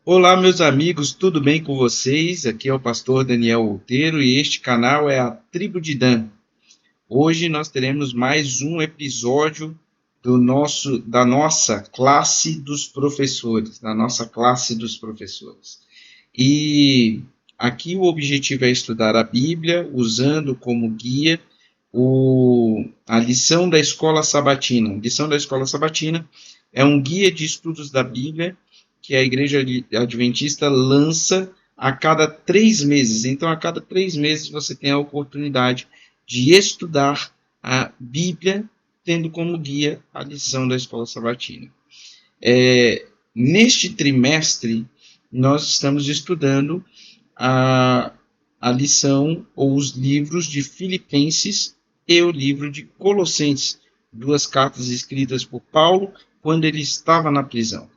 Olá, meus amigos, tudo bem com vocês? Aqui é o pastor Daniel Outeiro e este canal é a Tribo de Dan. Hoje nós teremos mais um episódio da nossa classe dos professores. E aqui o objetivo é estudar a Bíblia usando como guia a lição da Escola Sabatina. A lição da Escola Sabatina é um guia de estudos da Bíblia que a Igreja Adventista lança a cada 3 meses. Então, a cada 3 meses você tem a oportunidade de estudar a Bíblia, tendo como guia a lição da Escola Sabatina. Neste trimestre, nós estamos estudando a lição ou os livros de Filipenses e o livro de Colossenses, duas cartas escritas por Paulo quando ele estava na prisão.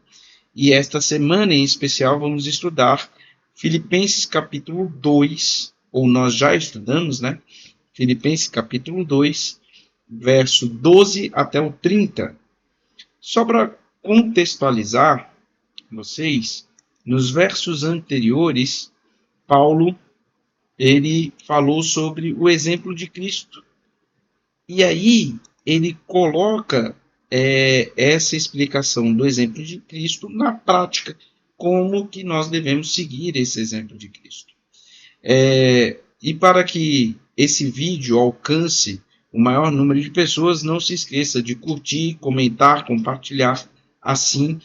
E esta semana em especial vamos estudar Filipenses capítulo 2, ou nós já estudamos, né? Filipenses capítulo 2, verso 12 até o 30. Só para contextualizar vocês, nos versos anteriores, Paulo ele falou sobre o exemplo de Cristo. E aí ele coloca essa explicação do exemplo de Cristo na prática, como que nós devemos seguir esse exemplo de Cristo. E para que esse vídeo alcance o maior número de pessoas, não se esqueça de curtir, comentar, compartilhar. Assim,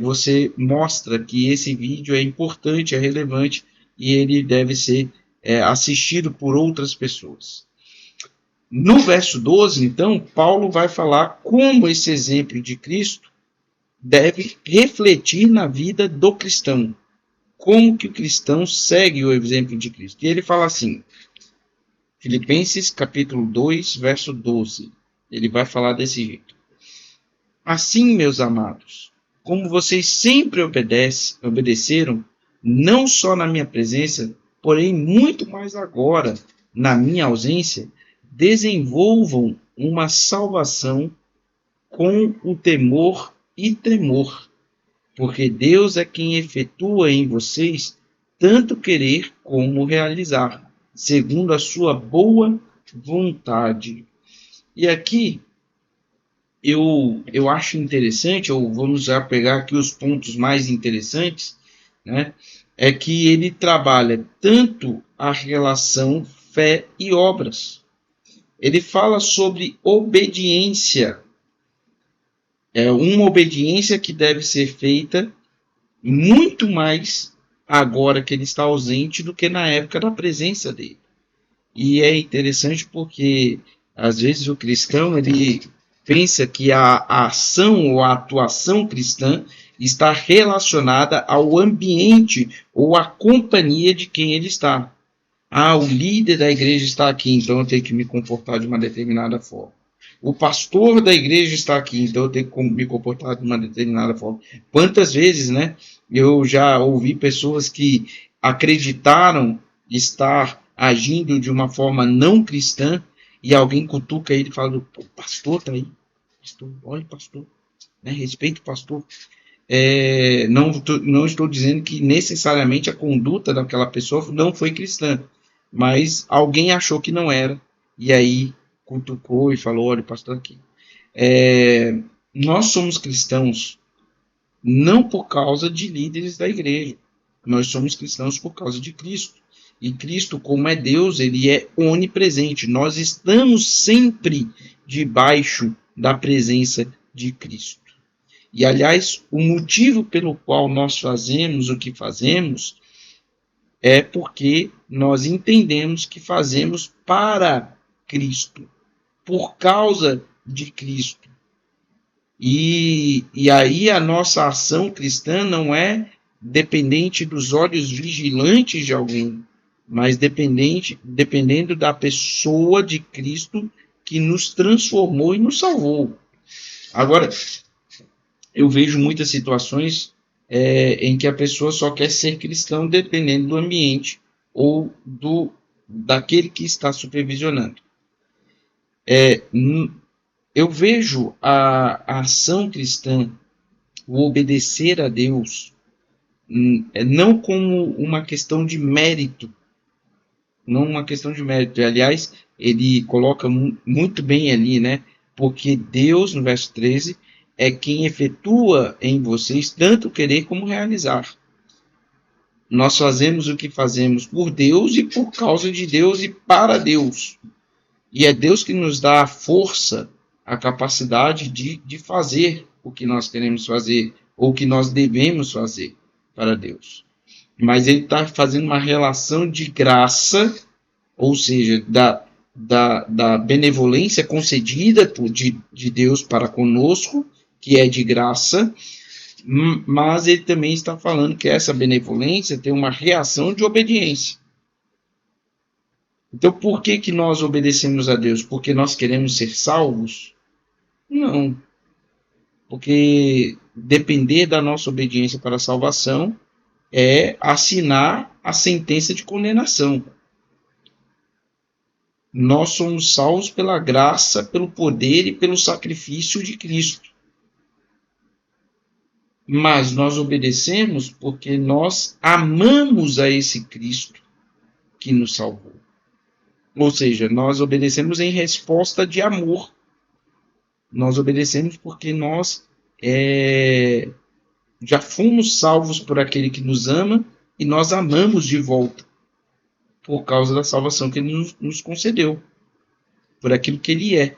você mostra que esse vídeo é importante, é relevante e ele deve ser assistido por outras pessoas. No verso 12, então, Paulo vai falar como esse exemplo de Cristo deve refletir na vida do cristão. Como que o cristão segue o exemplo de Cristo. E ele fala assim, Filipenses capítulo 2, verso 12. Ele vai falar desse jeito. Assim, meus amados, como vocês sempre obedeceram, não só na minha presença, porém muito mais agora, na minha ausência, desenvolvam uma salvação com o temor e tremor, porque Deus é quem efetua em vocês tanto querer como realizar, segundo a sua boa vontade. E aqui eu acho interessante, ou vamos já pegar aqui os pontos mais interessantes, né? É que ele trabalha tanto a relação fé e obras. Ele fala sobre obediência. É uma obediência que deve ser feita muito mais agora que ele está ausente do que na época da presença dele. E é interessante porque, às vezes, o cristão ele pensa que a ação ou a atuação cristã está relacionada ao ambiente ou à companhia de quem ele está. O líder da igreja está aqui, então eu tenho que me comportar de uma determinada forma. O pastor da igreja está aqui, então eu tenho que me comportar de uma determinada forma. Quantas vezes, né? Eu já ouvi pessoas que acreditaram estar agindo de uma forma não cristã e alguém cutuca ele e fala, o pastor está aí. Pastor, olha, pastor. Né? Respeite o pastor. Não estou dizendo que necessariamente a conduta daquela pessoa não foi cristã, mas alguém achou que não era, e aí cutucou e falou, olha, pastor aqui. Nós somos cristãos não por causa de líderes da igreja, nós somos cristãos por causa de Cristo. E Cristo, como é Deus, ele é onipresente. Nós estamos sempre debaixo da presença de Cristo. E, aliás, o motivo pelo qual nós fazemos o que fazemos é porque nós entendemos que fazemos para Cristo, por causa de Cristo. E aí a nossa ação cristã não é dependente dos olhos vigilantes de alguém, mas dependendo da pessoa de Cristo que nos transformou e nos salvou. Agora, eu vejo muitas situações em que a pessoa só quer ser cristão dependendo do ambiente ou daquele que está supervisionando. Eu vejo a ação cristã, o obedecer a Deus, não como uma questão de mérito, não uma questão de mérito. Aliás, ele coloca muito bem ali, né? Porque Deus, no verso 13, é quem efetua em vocês tanto querer como realizar. Nós fazemos o que fazemos por Deus e por causa de Deus e para Deus. E é Deus que nos dá a força, a capacidade de fazer o que nós queremos fazer, ou o que nós devemos fazer para Deus. Mas ele está fazendo uma relação de graça, ou seja, da benevolência concedida de Deus para conosco, que é de graça, mas ele também está falando que essa benevolência tem uma reação de obediência. Então, por que nós obedecemos a Deus? Porque nós queremos ser salvos? Não. Porque depender da nossa obediência para a salvação é assinar a sentença de condenação. Nós somos salvos pela graça, pelo poder e pelo sacrifício de Cristo. Mas nós obedecemos porque nós amamos a esse Cristo que nos salvou. Ou seja, nós obedecemos em resposta de amor. Nós obedecemos porque nós já fomos salvos por aquele que nos ama e nós amamos de volta por causa da salvação que ele nos concedeu, por aquilo que ele é.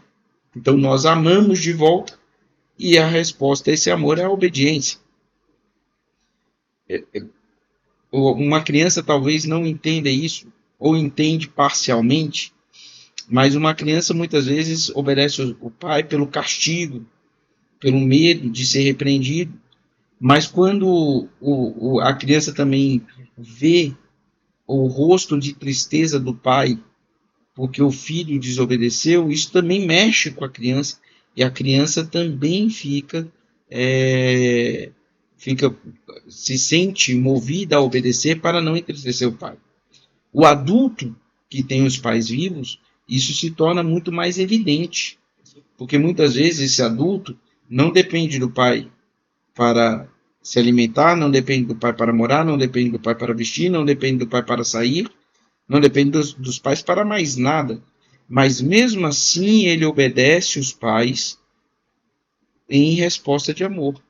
Então nós amamos de volta e a resposta a esse amor é a obediência. Uma criança talvez não entenda isso, ou entende parcialmente, mas uma criança muitas vezes obedece o pai pelo castigo, pelo medo de ser repreendido. Mas quando a criança também vê o rosto de tristeza do pai, porque o filho desobedeceu, isso também mexe com a criança, e a criança também se sente movida a obedecer para não entristecer o pai. O adulto que tem os pais vivos, isso se torna muito mais evidente, porque muitas vezes esse adulto não depende do pai para se alimentar, não depende do pai para morar, não depende do pai para vestir, não depende do pai para sair, não depende dos pais para mais nada. Mas mesmo assim ele obedece os pais em resposta de amor.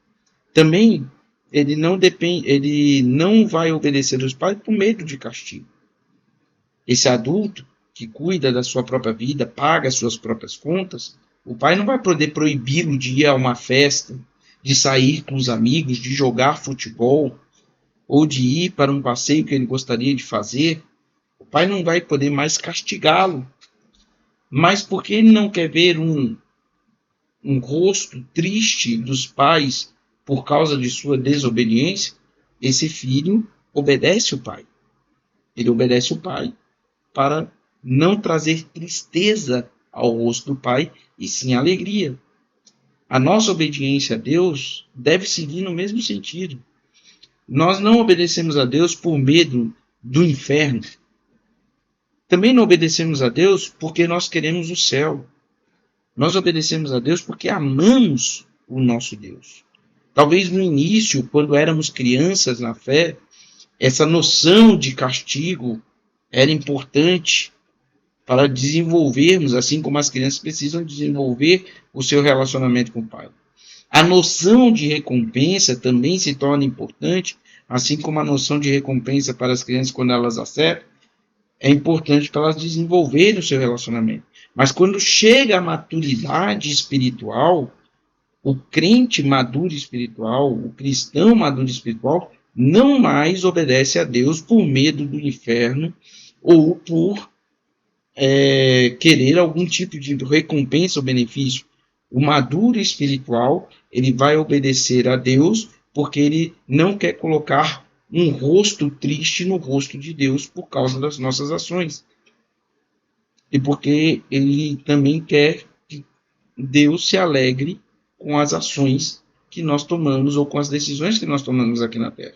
Também ele não vai obedecer os pais por medo de castigo. Esse adulto que cuida da sua própria vida, paga as suas próprias contas, o pai não vai poder proibi-lo de ir a uma festa, de sair com os amigos, de jogar futebol, ou de ir para um passeio que ele gostaria de fazer. O pai não vai poder mais castigá-lo. Mas porque ele não quer ver um rosto triste dos pais por causa de sua desobediência, esse filho obedece o pai. Ele obedece o pai para não trazer tristeza ao rosto do pai, e sim alegria. A nossa obediência a Deus deve seguir no mesmo sentido. Nós não obedecemos a Deus por medo do inferno. Também não obedecemos a Deus porque nós queremos o céu. Nós obedecemos a Deus porque amamos o nosso Deus. Talvez no início, quando éramos crianças na fé, essa noção de castigo era importante para desenvolvermos, assim como as crianças precisam desenvolver o seu relacionamento com o Pai. A noção de recompensa também se torna importante, assim como a noção de recompensa para as crianças quando elas acertam, é importante para elas desenvolverem o seu relacionamento. Mas quando chega a maturidade espiritual, o crente maduro espiritual, o cristão maduro espiritual, não mais obedece a Deus por medo do inferno ou por querer algum tipo de recompensa ou benefício. O maduro espiritual, ele vai obedecer a Deus porque ele não quer colocar um rosto triste no rosto de Deus por causa das nossas ações. E porque ele também quer que Deus se alegre com as ações que nós tomamos ou com as decisões que nós tomamos aqui na Terra.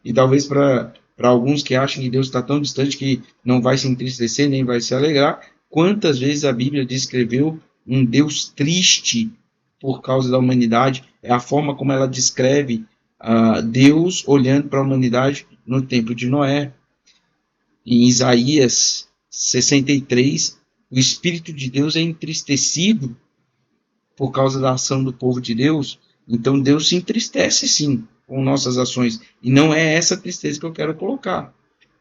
E talvez para alguns que acham que Deus está tão distante que não vai se entristecer nem vai se alegrar, quantas vezes a Bíblia descreveu um Deus triste por causa da humanidade? É a forma como ela descreve Deus olhando para a humanidade no tempo de Noé. Em Isaías 63, o Espírito de Deus é entristecido por causa da ação do povo de Deus. Então Deus se entristece sim com nossas ações. E não é essa tristeza que eu quero colocar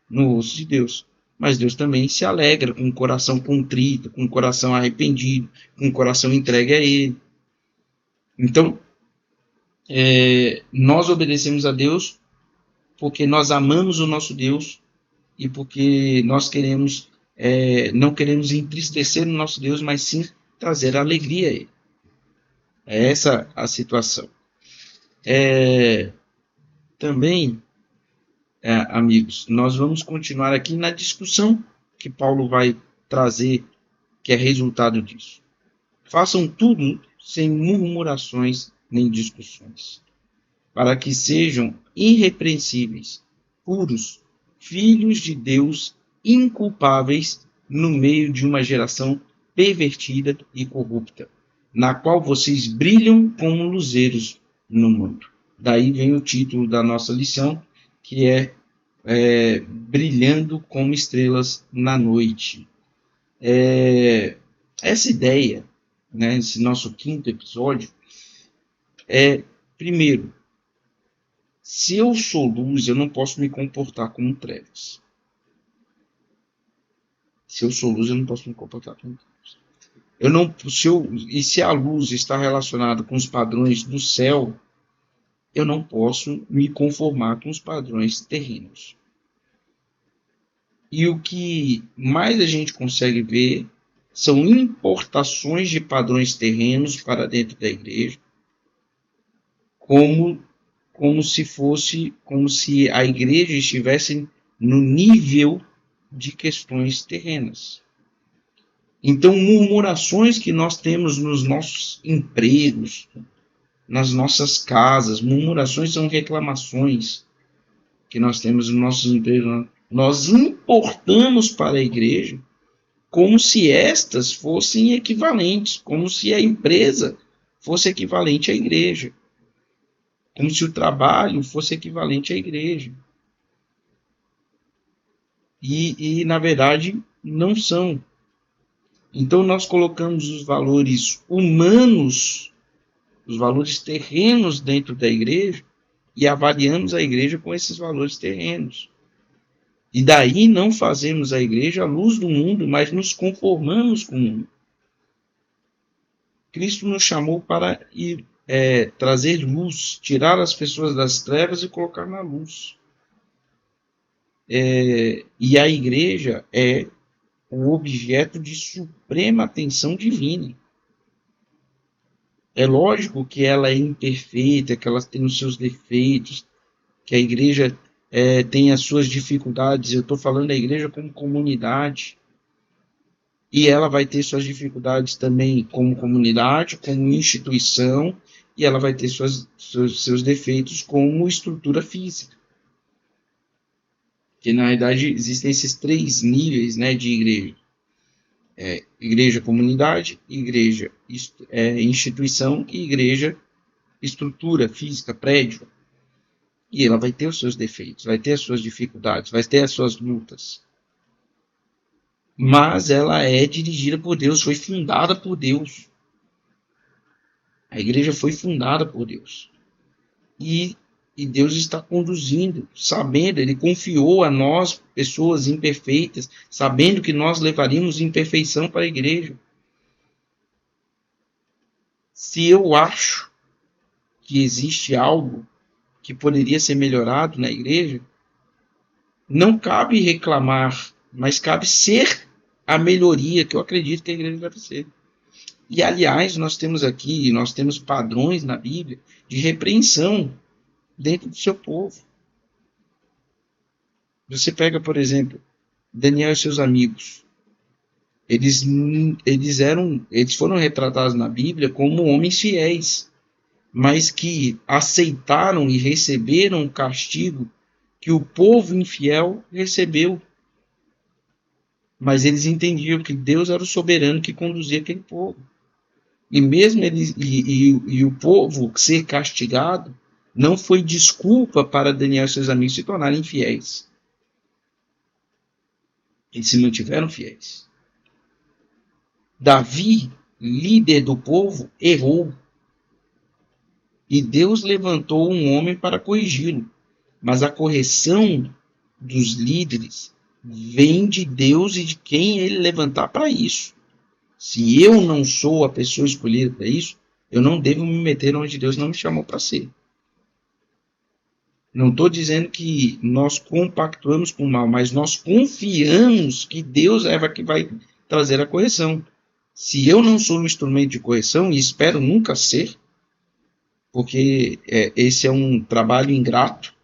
no rosto de Deus. Mas Deus também se alegra com o coração contrito, com o coração arrependido, com o coração entregue a Ele. Então, nós obedecemos a Deus porque nós amamos o nosso Deus e porque nós queremos, não queremos entristecer o nosso Deus, mas sim trazer alegria a Ele. É essa a situação. Também, amigos, nós vamos continuar aqui na discussão que Paulo vai trazer, que é resultado disso. Façam tudo sem murmurações nem discussões, para que sejam irrepreensíveis, puros, filhos de Deus, inculpáveis no meio de uma geração pervertida e corrupta, na qual vocês brilham como luzeiros no mundo. Daí vem o título da nossa lição, que é Brilhando como estrelas na noite. Essa ideia, né, esse nosso 5º episódio, primeiro, se eu sou luz, eu não posso me comportar como trevas. Se eu sou luz, eu não posso me comportar como trevas. E se a luz está relacionada com os padrões do céu, eu não posso me conformar com os padrões terrenos. E o que mais a gente consegue ver são importações de padrões terrenos para dentro da igreja, como se a igreja estivesse no nível de questões terrenas. Então, murmurações que nós temos nos nossos empregos, nas nossas casas, murmurações são reclamações que nós temos nos nossos empregos, nós importamos para a igreja como se estas fossem equivalentes, como se a empresa fosse equivalente à igreja, como se o trabalho fosse equivalente à igreja. E na verdade, não são. Então, nós colocamos os valores humanos, os valores terrenos dentro da igreja e avaliamos a igreja com esses valores terrenos. E daí não fazemos a igreja a luz do mundo, mas nos conformamos com o mundo. Cristo nos chamou para trazer luz, tirar as pessoas das trevas e colocar na luz. E a igreja é o objeto de suprema atenção divina. É lógico que ela é imperfeita, que ela tem os seus defeitos, que a igreja tem as suas dificuldades. Eu estou falando da igreja como comunidade. E ela vai ter suas dificuldades também como comunidade, como instituição, e ela vai ter seus defeitos como estrutura física. Que na realidade existem esses 3 níveis, né, de igreja. Igreja comunidade, igreja instituição e igreja estrutura física, prédio. E ela vai ter os seus defeitos, vai ter as suas dificuldades, vai ter as suas lutas. Mas ela é dirigida por Deus, foi fundada por Deus. A igreja foi fundada por Deus. E Deus está conduzindo, sabendo, Ele confiou a nós, pessoas imperfeitas, sabendo que nós levaríamos imperfeição para a igreja. Se eu acho que existe algo que poderia ser melhorado na igreja, não cabe reclamar, mas cabe ser a melhoria que eu acredito que a igreja deve ser. E, aliás, nós temos padrões na Bíblia de repreensão dentro do seu povo. Você pega, por exemplo, Daniel e seus amigos. Eles foram retratados na Bíblia como homens fiéis, mas que aceitaram e receberam o castigo que o povo infiel recebeu. Mas eles entendiam que Deus era o soberano que conduzia aquele povo. E mesmo eles, e o povo ser castigado, Não foi desculpa para Daniel e seus amigos se tornarem fiéis. Eles se mantiveram fiéis. Davi, líder do povo, errou. E Deus levantou um homem para corrigi-lo. Mas a correção dos líderes vem de Deus e de quem ele levantar para isso. Se eu não sou a pessoa escolhida para isso, eu não devo me meter onde Deus não me chamou para ser. Não estou dizendo que nós compactuamos com o mal, mas nós confiamos que Deus é que vai trazer a correção. Se eu não sou um instrumento de correção, e espero nunca ser, porque esse é um trabalho ingrato,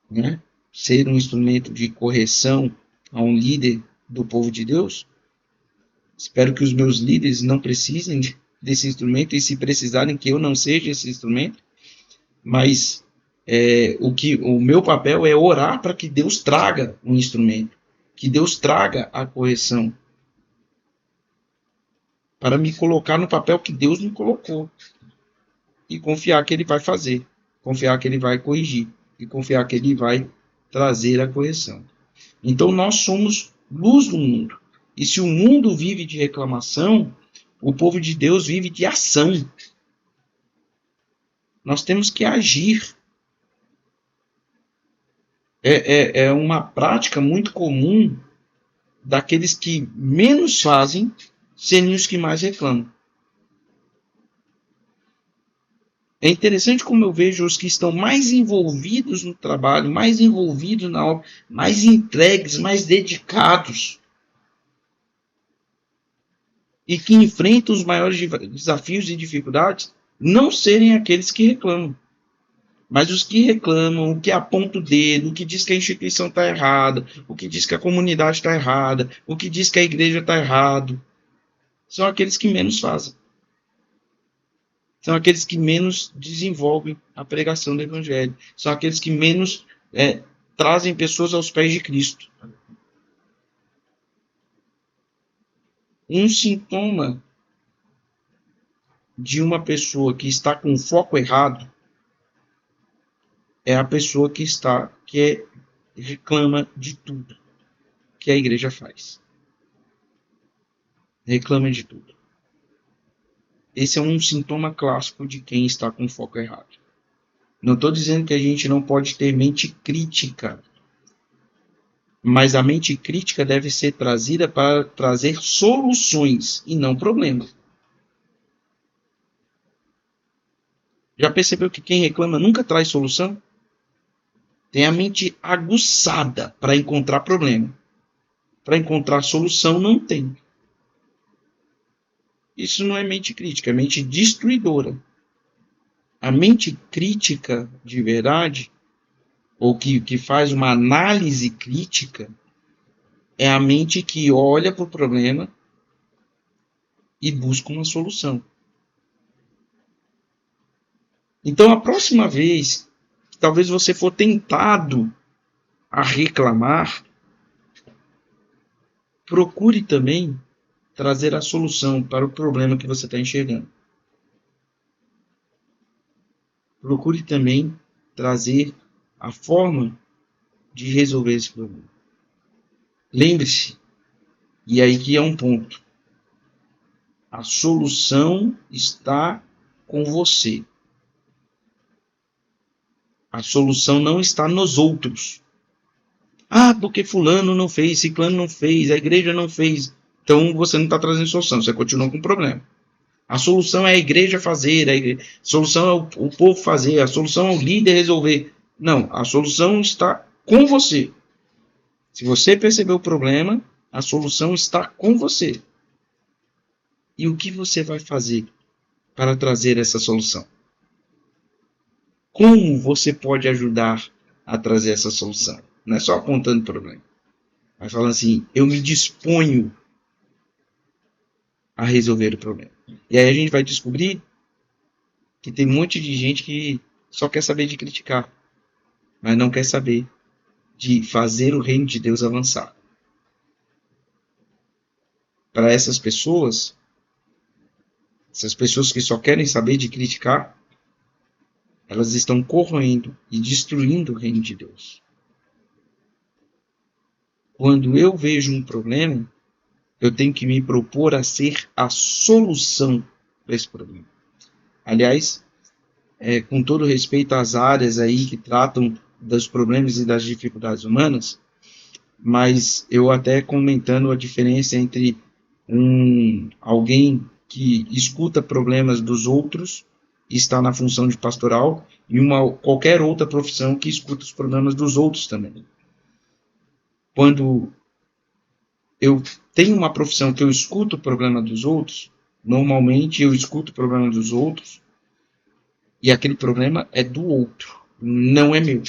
né? Ser um instrumento de correção a um líder do povo de Deus. Espero que os meus líderes não precisem desse instrumento, e se precisarem, que eu não seja esse instrumento. Mas o meu papel é orar para que Deus traga um instrumento, que Deus traga a correção, para me colocar no papel que Deus me colocou, e confiar que Ele vai fazer, confiar que Ele vai corrigir, e confiar que Ele vai trazer a correção. Então nós somos luz do mundo, e se o mundo vive de reclamação, o povo de Deus vive de ação. Nós temos que agir. É uma prática muito comum daqueles que menos fazem serem os que mais reclamam. É interessante como eu vejo os que estão mais envolvidos no trabalho, mais envolvidos na obra, mais entregues, mais dedicados, e que enfrentam os maiores desafios e dificuldades, não serem aqueles que reclamam. Mas os que reclamam, o que aponta o dedo, o que diz que a instituição está errada, o que diz que a comunidade está errada, o que diz que a igreja está errada, são aqueles que menos fazem. São aqueles que menos desenvolvem a pregação do Evangelho. São aqueles que menos trazem pessoas aos pés de Cristo. Um sintoma de uma pessoa que está com o foco errado é a pessoa que reclama de tudo que a igreja faz. Reclama de tudo. Esse é um sintoma clássico de quem está com foco errado. Não estou dizendo que a gente não pode ter mente crítica, mas a mente crítica deve ser trazida para trazer soluções e não problemas. Já percebeu que quem reclama nunca traz solução? Tem a mente aguçada para encontrar problema. Para encontrar solução, não tem. Isso não é mente crítica, é mente destruidora. A mente crítica de verdade, ou que faz uma análise crítica, é a mente que olha para o problema e busca uma solução. Então, a próxima vez que talvez você for tentado a reclamar, procure também trazer a solução para o problema que você está enxergando. Procure também trazer a forma de resolver esse problema. Lembre-se, e aí que é um ponto, a solução está com você. A solução não está nos outros. Ah, porque fulano não fez, ciclano não fez, a igreja não fez. Então você não está trazendo solução, você continua com o problema. A solução é a igreja fazer, a solução é o povo fazer, a solução é o líder resolver. Não, a solução está com você. Se você percebeu o problema, a solução está com você. E o que você vai fazer para trazer essa solução? Como você pode ajudar a trazer essa solução? Não é só apontando o problema, mas falando assim, eu me disponho a resolver o problema. E aí a gente vai descobrir que tem um monte de gente que só quer saber de criticar, mas não quer saber de fazer o reino de Deus avançar. Para essas pessoas que só querem saber de criticar, elas estão corroendo e destruindo o reino de Deus. Quando eu vejo um problema, eu tenho que me propor a ser a solução para esse problema. Aliás, com todo respeito às áreas aí que tratam dos problemas e das dificuldades humanas, mas eu até comentando a diferença entre alguém que escuta problemas dos outros e está na função de pastoral e qualquer outra profissão que escuta os problemas dos outros também. Quando eu tenho uma profissão que eu escuto o problema dos outros, normalmente eu escuto o problema dos outros e aquele problema é do outro, não é meu.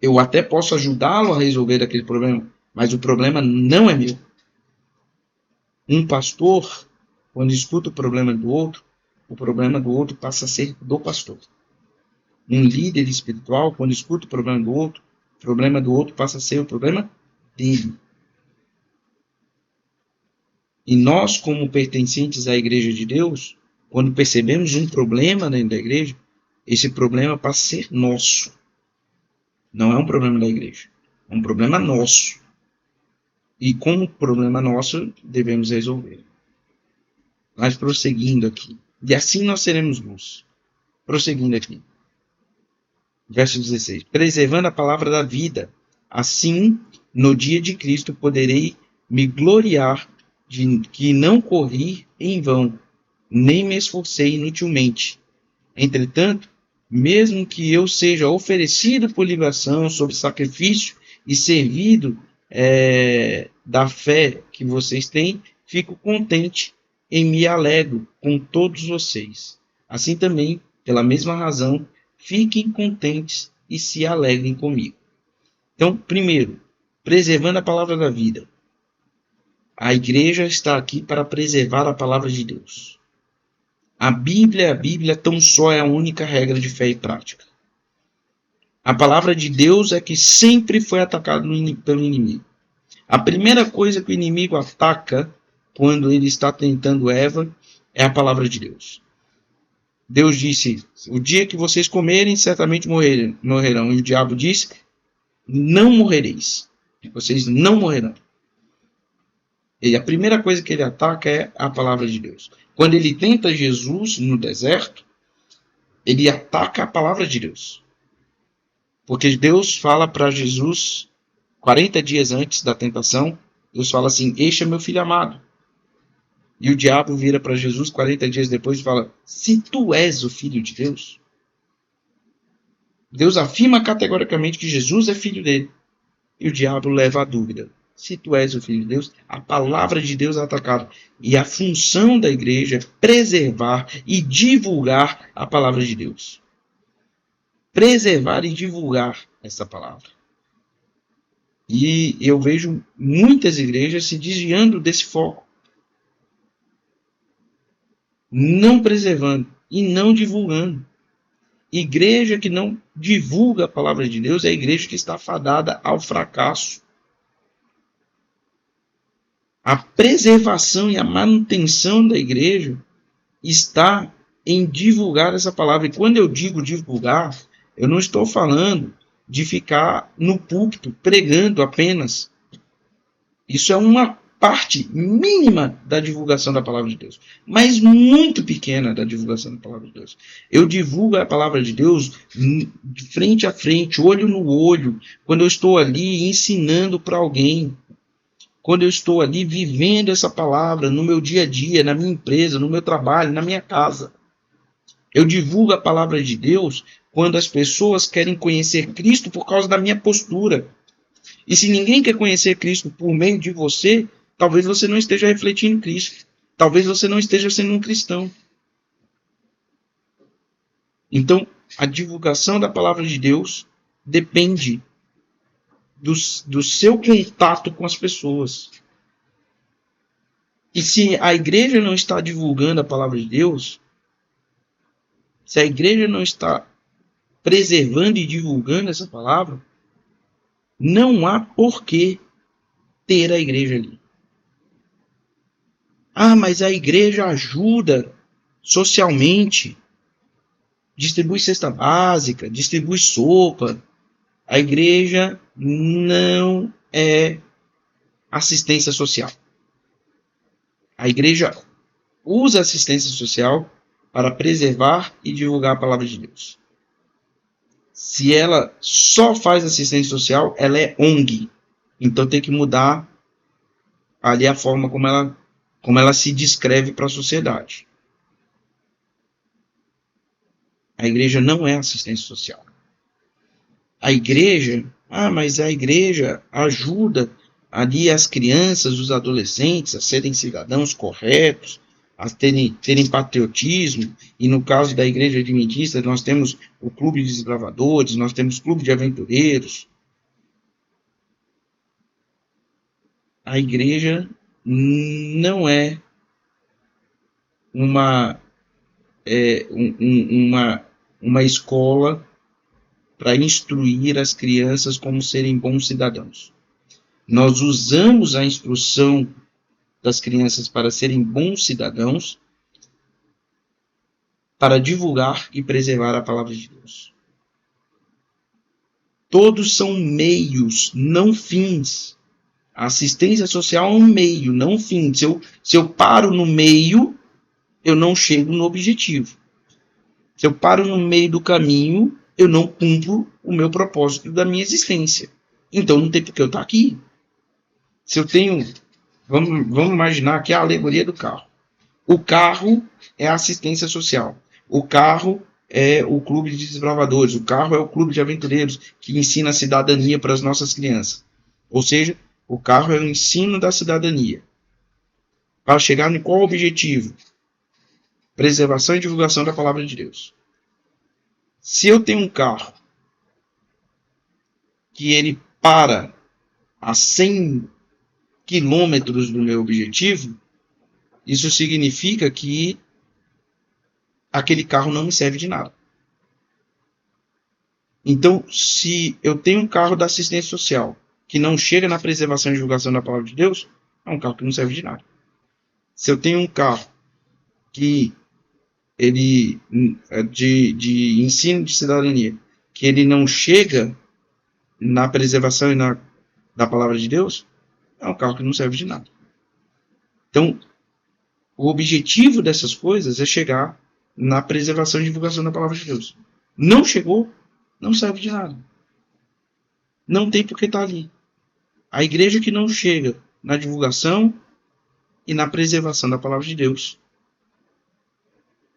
Eu até posso ajudá-lo a resolver aquele problema, mas o problema não é meu. Um pastor, quando escuta o problema do outro, o problema do outro passa a ser do pastor. Um líder espiritual, quando escuta o problema do outro passa a ser o problema dele. E nós, como pertencentes à Igreja de Deus, quando percebemos um problema dentro da igreja, esse problema passa a ser nosso. Não é um problema da igreja, é um problema nosso. E como problema nosso, devemos resolver. Mas prosseguindo aqui. E assim nós seremos luz. Prosseguindo aqui. Verso 16. Preservando a palavra da vida. Assim, no dia de Cristo, poderei me gloriar de que não corri em vão, nem me esforcei inutilmente. Entretanto, mesmo que eu seja oferecido por libação, sob sacrifício e servido da fé que vocês têm, fico contente e me alegro com todos vocês. Assim também, pela mesma razão, fiquem contentes e se alegrem comigo. Então, primeiro, preservando a palavra da vida. A igreja está aqui para preservar a palavra de Deus. A Bíblia tão só é a única regra de fé e prática. A palavra de Deus é que sempre foi atacada pelo inimigo. A primeira coisa que o inimigo ataca quando ele está tentando Eva é a palavra de Deus. Deus disse, o dia que vocês comerem, certamente morrerão. E o diabo disse, não morrereis. Vocês não morrerão. E a primeira coisa que ele ataca é a palavra de Deus. Quando ele tenta Jesus no deserto, ele ataca a palavra de Deus. Porque Deus fala para Jesus, 40 dias antes da tentação, Deus fala assim, este é meu filho amado. E o diabo vira para Jesus 40 dias depois e fala, se tu és o filho de Deus. Deus afirma categoricamente que Jesus é filho dele. E o diabo leva a dúvida. Se tu és o filho de Deus, a palavra de Deus é atacada. E a função da igreja é preservar e divulgar a palavra de Deus. Preservar e divulgar essa palavra. E eu vejo muitas igrejas se desviando desse foco. Não preservando e não divulgando. Igreja que não divulga a palavra de Deus é a igreja que está fadada ao fracasso. A preservação e a manutenção da igreja está em divulgar essa palavra. E quando eu digo divulgar, eu não estou falando de ficar no púlpito pregando apenas. Isso é uma parte mínima da divulgação da palavra de Deus, mas muito pequena da divulgação da palavra de Deus. Eu divulgo a palavra de Deus de frente a frente, olho no olho, quando eu estou ali ensinando para alguém, quando eu estou ali vivendo essa palavra no meu dia a dia, na minha empresa, no meu trabalho, na minha casa. Eu divulgo a palavra de Deus quando as pessoas querem conhecer Cristo por causa da minha postura. E se ninguém quer conhecer Cristo por meio de você, talvez você não esteja refletindo Cristo. Talvez você não esteja sendo um cristão. Então, a divulgação da palavra de Deus depende do seu contato com as pessoas. E se a igreja não está divulgando a palavra de Deus, se a igreja não está preservando e divulgando essa palavra, não há porquê ter a igreja ali. Ah, mas a igreja ajuda socialmente. distribui cesta básica, distribui sopa. A igreja não é assistência social. A igreja usa a assistência social para preservar e divulgar a palavra de Deus. Se ela só faz assistência social, ela é ONG. Então tem que mudar ali a forma como ela se descreve para a sociedade. A igreja não é assistência social. A igreja, mas a igreja ajuda ali as crianças, os adolescentes a serem cidadãos corretos, a terem patriotismo, e no caso da igreja adventista nós temos o clube de desbravadores, nós temos o clube de aventureiros. A igreja não é uma escola para instruir as crianças como serem bons cidadãos. Nós usamos a instrução das crianças para serem bons cidadãos para divulgar e preservar a palavra de Deus. Todos são meios, não fins. A assistência social é um meio, não um fim. Se eu paro no meio, eu não chego no objetivo. Se eu paro no meio do caminho, eu não cumpro o meu propósito da minha existência. Então não tem por que eu estar aqui. Se eu tenho... Vamos imaginar que é a alegoria do carro. O carro é a assistência social. O carro é o clube de desbravadores. O carro é o clube de aventureiros que ensina a cidadania para as nossas crianças. Ou seja, o carro é o ensino da cidadania. Para chegar em qual objetivo? Preservação e divulgação da palavra de Deus. Se eu tenho um carro que ele para a 100 quilômetros do meu objetivo, isso significa que aquele carro não me serve de nada. Então, se eu tenho um carro da assistência social que não chega na preservação e divulgação da palavra de Deus, é um carro que não serve de nada. Se eu tenho um carro que ele de ensino de cidadania, que ele não chega na preservação e da palavra de Deus, é um carro que não serve de nada. Então, o objetivo dessas coisas é chegar na preservação e divulgação da palavra de Deus. Não chegou, não serve de nada. Não tem por que estar ali. A igreja que não chega na divulgação e na preservação da palavra de Deus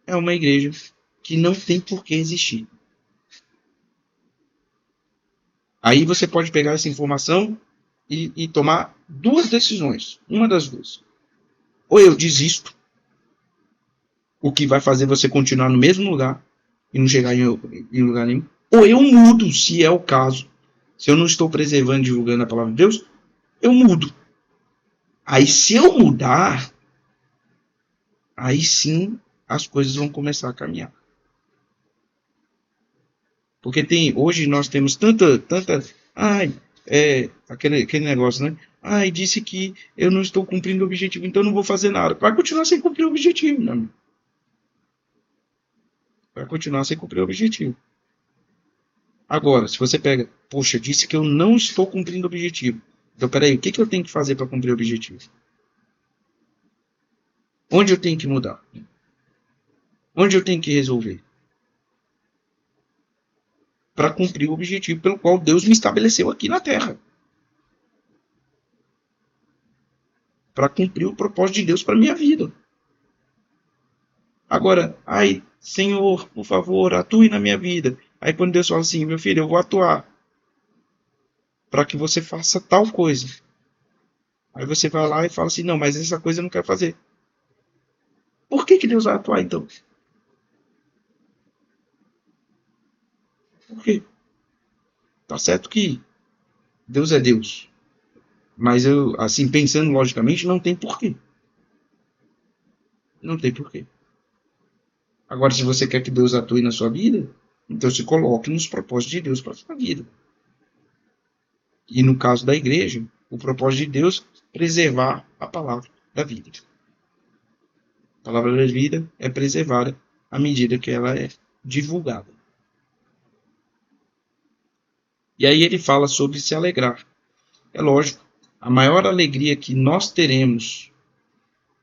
é uma igreja que não tem por que existir. Aí você pode pegar essa informação e tomar duas decisões. Uma das duas. Ou eu desisto, o que vai fazer você continuar no mesmo lugar e não chegar em lugar nenhum. Ou eu mudo, se é o caso. Se eu não estou preservando e divulgando a palavra de Deus, eu mudo. Aí se eu mudar, aí sim as coisas vão começar a caminhar. Porque hoje nós temos tanta aquele negócio, né? Disse que eu não estou cumprindo o objetivo, então não vou fazer nada. Vai continuar sem cumprir o objetivo, né? Vai continuar sem cumprir o objetivo. Agora, se você pega, poxa, disse que eu não estou cumprindo o objetivo. Então, peraí, o que eu tenho que fazer para cumprir o objetivo? Onde eu tenho que mudar? Onde eu tenho que resolver? Para cumprir o objetivo pelo qual Deus me estabeleceu aqui na Terra. Para cumprir o propósito de Deus para a minha vida. Agora, Senhor, por favor, atue na minha vida. Aí quando Deus fala assim, meu filho, eu vou atuar para que você faça tal coisa. Aí você vai lá e fala assim, não, mas essa coisa eu não quero fazer. Por que Deus vai atuar então? Por quê? Tá certo que Deus é Deus. Mas eu, assim, pensando logicamente, não tem porquê. Não tem porquê. Agora, se você quer que Deus atue na sua vida, então se coloque nos propósitos de Deus para a sua vida. E no caso da igreja, o propósito de Deus é preservar a palavra da vida. A palavra da vida é preservada à medida que ela é divulgada. E aí ele fala sobre se alegrar. É lógico, a maior alegria que nós teremos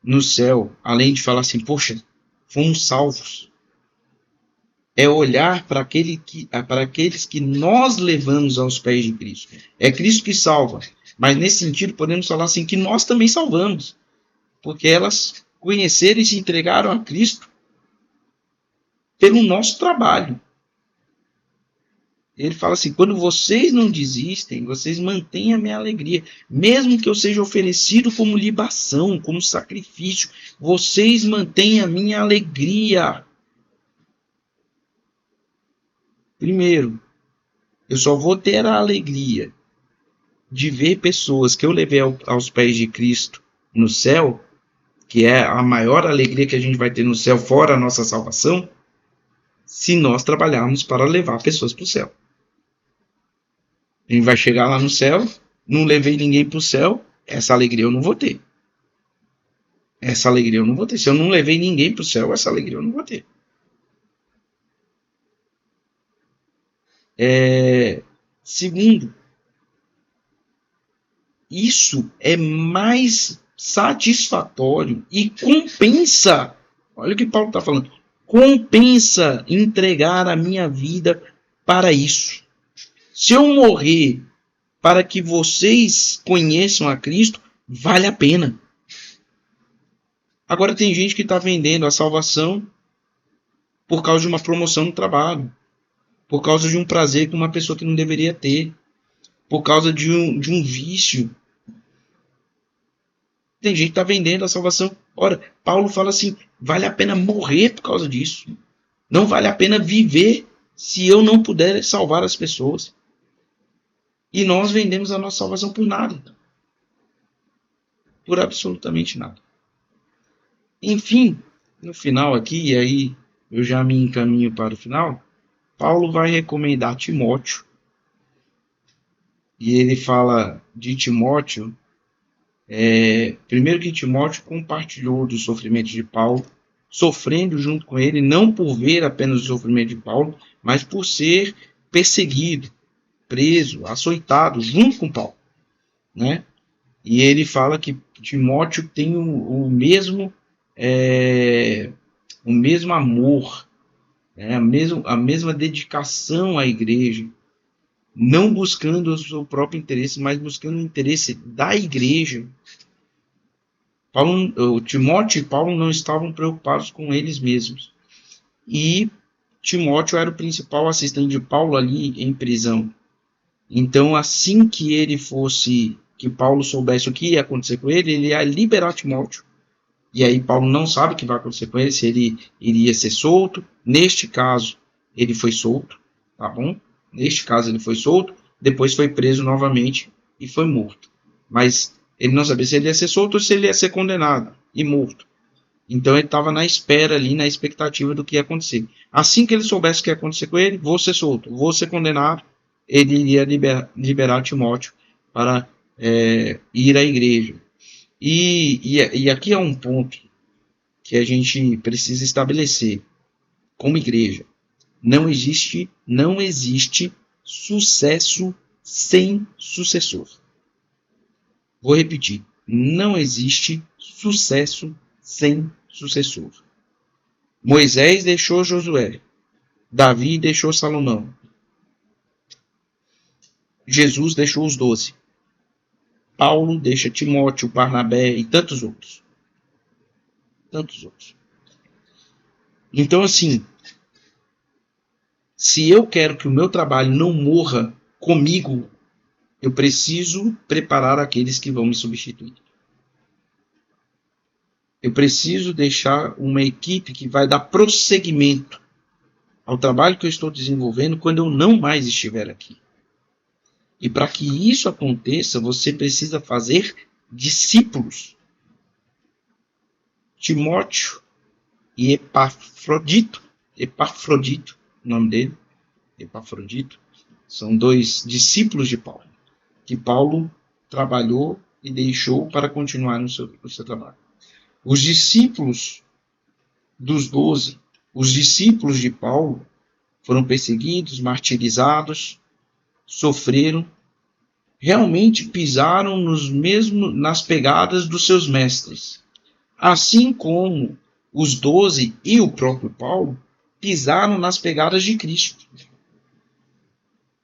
no céu, além de falar assim, poxa, fomos salvos, é olhar para aqueles que nós levamos aos pés de Cristo. É Cristo que salva, mas nesse sentido podemos falar assim que nós também salvamos, porque elas conheceram e se entregaram a Cristo pelo nosso trabalho. Ele fala assim, quando vocês não desistem, vocês mantêm a minha alegria. Mesmo que eu seja oferecido como libação, como sacrifício, vocês mantêm a minha alegria. Primeiro, eu só vou ter a alegria de ver pessoas que eu levei aos pés de Cristo no céu, que é a maior alegria que a gente vai ter no céu, fora a nossa salvação, se nós trabalharmos para levar pessoas para o céu. A gente vai chegar lá no céu, não levei ninguém para o céu, essa alegria eu não vou ter. Essa alegria eu não vou ter. Se eu não levei ninguém para o céu, essa alegria eu não vou ter. Segundo, isso é mais satisfatório e compensa. Olha o que Paulo está falando. Compensa entregar a minha vida para isso. Se eu morrer para que vocês conheçam a Cristo, vale a pena. Agora tem gente que está vendendo a salvação por causa de uma promoção no trabalho, por causa de um prazer que uma pessoa que não deveria ter, por causa de um vício. Tem gente que está vendendo a salvação. Ora, Paulo fala assim, vale a pena morrer por causa disso. Não vale a pena viver se eu não puder salvar as pessoas. E nós vendemos a nossa salvação por nada. Por absolutamente nada. Enfim, no final aqui, e aí eu já me encaminho para o final, Paulo vai recomendar Timóteo. E ele fala de Timóteo, primeiro que Timóteo compartilhou do sofrimento de Paulo, sofrendo junto com ele, não por ver apenas o sofrimento de Paulo, mas por ser perseguido, preso, açoitado junto com Paulo, né? E ele fala que Timóteo tem o mesmo amor, a mesma dedicação à igreja, não buscando o seu próprio interesse, mas buscando o interesse da igreja. Timóteo e Paulo não estavam preocupados com eles mesmos. E Timóteo era o principal assistente de Paulo ali em prisão. Então, assim que Paulo soubesse o que ia acontecer com ele, ele ia liberar Timóteo. E aí Paulo não sabe o que vai acontecer com ele, se ele iria ser solto. Neste caso, ele foi solto, tá bom? Neste caso, ele foi solto, depois foi preso novamente e foi morto. Mas ele não sabia se ele ia ser solto ou se ele ia ser condenado e morto. Então ele estava na espera ali, na expectativa do que ia acontecer. Assim que ele soubesse o que ia acontecer com ele, vou ser solto, vou ser condenado, ele iria liberar Timóteo para ir à igreja. E aqui é um ponto que a gente precisa estabelecer como igreja. Não existe sucesso sem sucessor. Vou repetir. Não existe sucesso sem sucessor. Moisés deixou Josué. Davi deixou Salomão. Jesus deixou os 12. Paulo deixa Timóteo, Barnabé e tantos outros. Tantos outros. Então, assim, se eu quero que o meu trabalho não morra comigo, eu preciso preparar aqueles que vão me substituir. Eu preciso deixar uma equipe que vai dar prosseguimento ao trabalho que eu estou desenvolvendo quando eu não mais estiver aqui. E para que isso aconteça, você precisa fazer discípulos. Timóteo e Epafrodito, o nome dele, Epafrodito, são 2 discípulos de Paulo, que Paulo trabalhou e deixou para continuar no seu trabalho. Os discípulos dos 12, os discípulos de Paulo, foram perseguidos, martirizados, sofreram, realmente pisaram nas pegadas dos seus mestres. Assim como os 12 e o próprio Paulo pisaram nas pegadas de Cristo.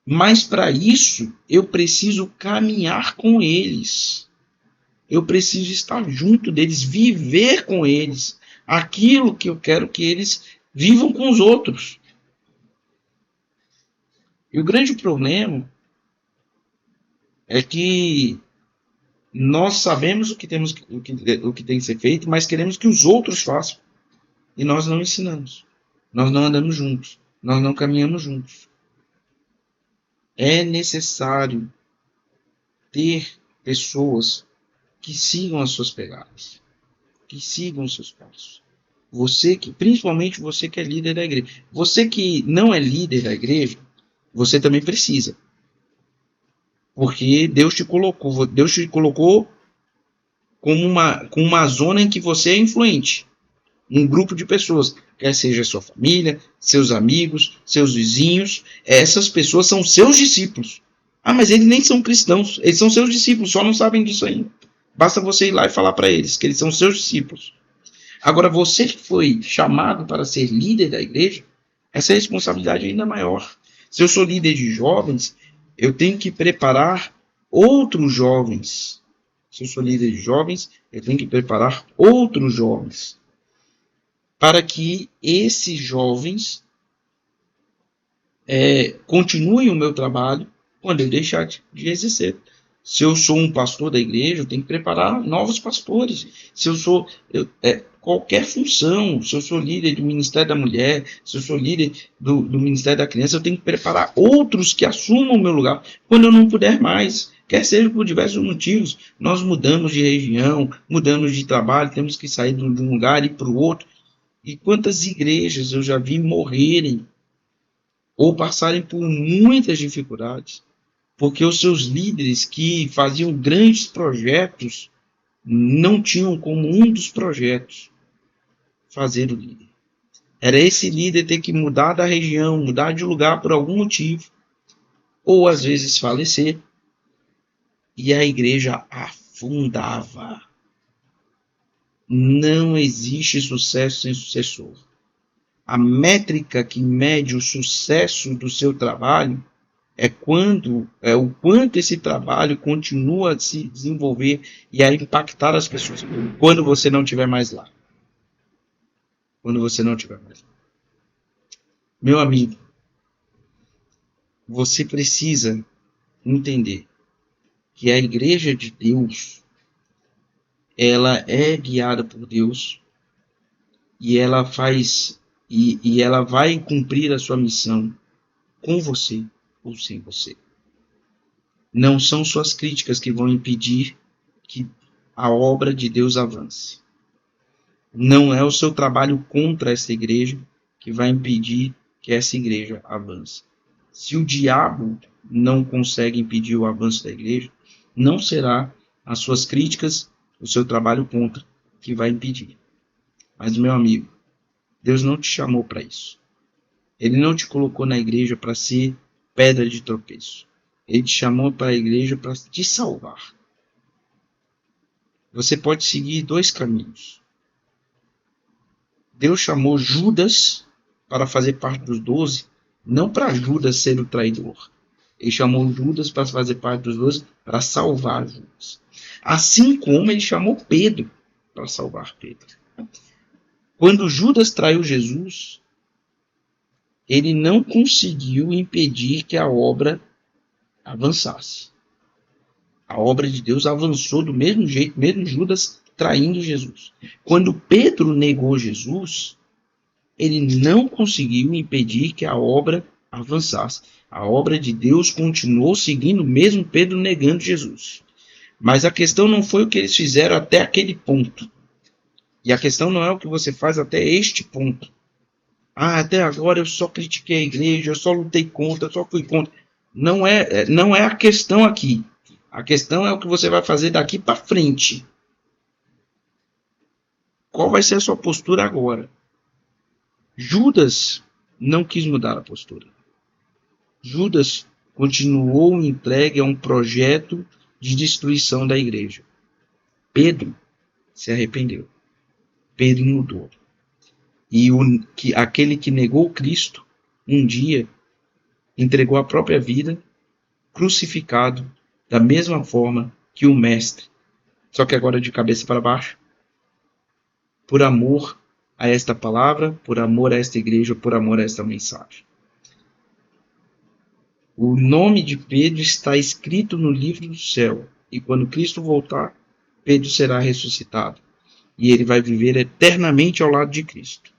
Mas para isso, eu preciso caminhar com eles. Eu preciso estar junto deles, viver com eles aquilo que eu quero que eles vivam com os outros. E o grande problema é que nós sabemos o que tem que ser feito, mas queremos que os outros façam. E nós não ensinamos. Nós não andamos juntos. Nós não caminhamos juntos. É necessário ter pessoas que sigam as suas pegadas, que sigam os seus passos. Principalmente você que é líder da igreja. Você que não é líder da igreja, você também precisa. Porque Deus te colocou como uma zona em que você é influente. Um grupo de pessoas, quer seja sua família, seus amigos, seus vizinhos, essas pessoas são seus discípulos. Ah, mas eles nem são cristãos, eles são seus discípulos, só não sabem disso ainda. Basta você ir lá e falar para eles que eles são seus discípulos. Agora, você que foi chamado para ser líder da igreja, essa responsabilidade é ainda maior. Se eu sou líder de jovens, eu tenho que preparar outros jovens. Se eu sou líder de jovens, eu tenho que preparar outros jovens para que esses jovens continuem o meu trabalho quando eu deixar de exercer. Se eu sou um pastor da igreja, eu tenho que preparar novos pastores. Se eu sou qualquer função, se eu sou líder do Ministério da Mulher, se eu sou líder do Ministério da Criança, eu tenho que preparar outros que assumam o meu lugar quando eu não puder mais. Quer seja por diversos motivos. Nós mudamos de região, mudamos de trabalho, temos que sair de um lugar e ir para o outro. E quantas igrejas eu já vi morrerem ou passarem por muitas dificuldades, porque os seus líderes que faziam grandes projetos não tinham como um dos projetos fazer o líder. Era esse líder ter que mudar da região, mudar de lugar por algum motivo, ou às vezes falecer, e a igreja afundava. Não existe sucesso sem sucessor. A métrica que mede o sucesso do seu trabalho é o quanto esse trabalho continua a se desenvolver e a impactar as pessoas quando você não estiver mais lá. Quando você não estiver mais lá. Meu amigo, você precisa entender que a igreja de Deus, ela é guiada por Deus e ela ela vai cumprir a sua missão com você ou sem você. Não são suas críticas que vão impedir que a obra de Deus avance. Não é o seu trabalho contra essa igreja que vai impedir que essa igreja avance. Se o diabo não consegue impedir o avanço da igreja, não será as suas críticas, o seu trabalho contra, que vai impedir. Mas, meu amigo, Deus não te chamou para isso. Ele não te colocou na igreja para ser pedra de tropeço. Ele te chamou para a igreja para te salvar. Você pode seguir 2 caminhos. Deus chamou Judas para fazer parte dos 12, não para Judas ser o traidor. Ele chamou Judas para fazer parte dos 12 para salvar Judas. Assim como ele chamou Pedro para salvar Pedro. Quando Judas traiu Jesus, ele não conseguiu impedir que a obra avançasse. A obra de Deus avançou do mesmo jeito, mesmo Judas traindo Jesus. Quando Pedro negou Jesus, ele não conseguiu impedir que a obra avançasse. A obra de Deus continuou seguindo, mesmo Pedro negando Jesus. Mas a questão não foi o que eles fizeram até aquele ponto. E a questão não é o que você faz até este ponto. Até agora eu só critiquei a igreja, eu só lutei contra, eu só fui contra. Não é a questão aqui. A questão é o que você vai fazer daqui para frente. Qual vai ser a sua postura agora? Judas não quis mudar a postura. Judas continuou entregue a um projeto de destruição da igreja. Pedro se arrependeu. Pedro mudou. E aquele que negou Cristo, um dia, entregou a própria vida, crucificado, da mesma forma que o Mestre, só que agora de cabeça para baixo, por amor a esta palavra, por amor a esta igreja, por amor a esta mensagem. O nome de Pedro está escrito no livro do céu, e quando Cristo voltar, Pedro será ressuscitado, e ele vai viver eternamente ao lado de Cristo.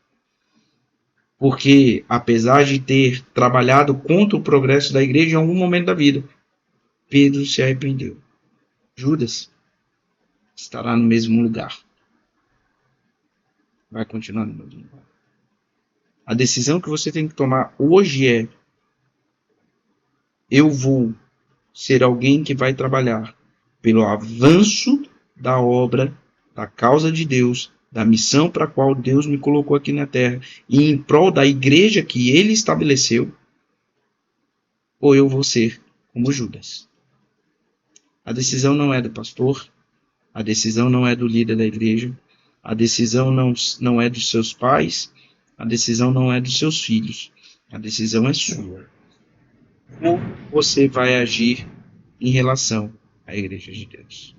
Porque, apesar de ter trabalhado contra o progresso da igreja em algum momento da vida, Pedro se arrependeu. Judas estará no mesmo lugar. Vai continuar no mesmo lugar. A decisão que você tem que tomar hoje é: eu vou ser alguém que vai trabalhar pelo avanço da obra, da causa de Deus, da missão para a qual Deus me colocou aqui na terra, e em prol da igreja que ele estabeleceu, ou eu vou ser como Judas. A decisão não é do pastor, a decisão não é do líder da igreja, a decisão não é dos seus pais, a decisão não é dos seus filhos, a decisão é sua. Como você vai agir em relação à igreja de Deus?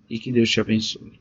E que Deus te abençoe.